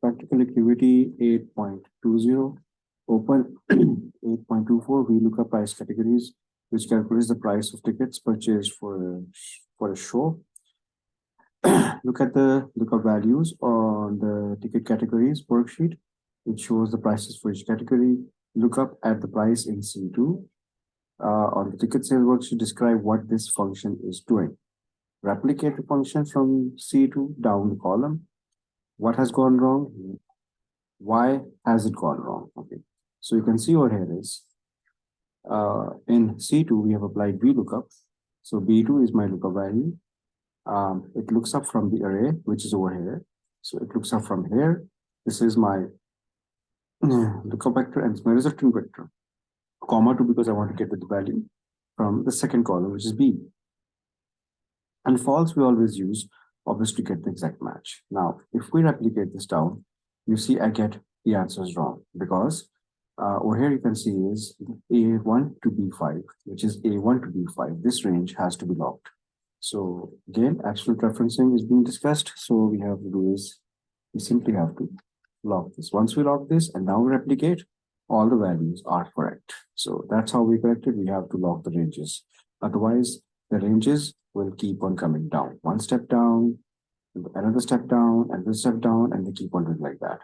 Practical activity 8.20. Open 8.24. We look up price categories, which calculates the price of tickets purchased for a show. Look at the lookup values on the ticket categories worksheet. It shows the prices for each category. Look up at the price in C2. On the ticket sales worksheet, describe what this function is doing. Replicate the function from C2 down the column. What has gone wrong? Why has it gone wrong? Okay, so you can see over here is in C2 we have applied VLOOKUP. So B2 is my lookup value. It looks up from the array, which is over here. So it looks up from here. This is my lookup vector and it's my resultant vector, comma 2 because I want to get the value from the second column, which is B. And false we always use, obviously, to get the exact match. Now, if we replicate this down, you see I get the answers wrong because over here you can see is A1 to B5, which is A1 to B5. This range has to be locked. So again, absolute referencing is being discussed. So we have to do is we simply have to lock this. Once we lock this and now replicate, all the values are correct. So that's how we correct it. We have to lock the ranges. Otherwise, the ranges will keep on coming down. One step down, another step down, and this step down, and they keep on doing like that.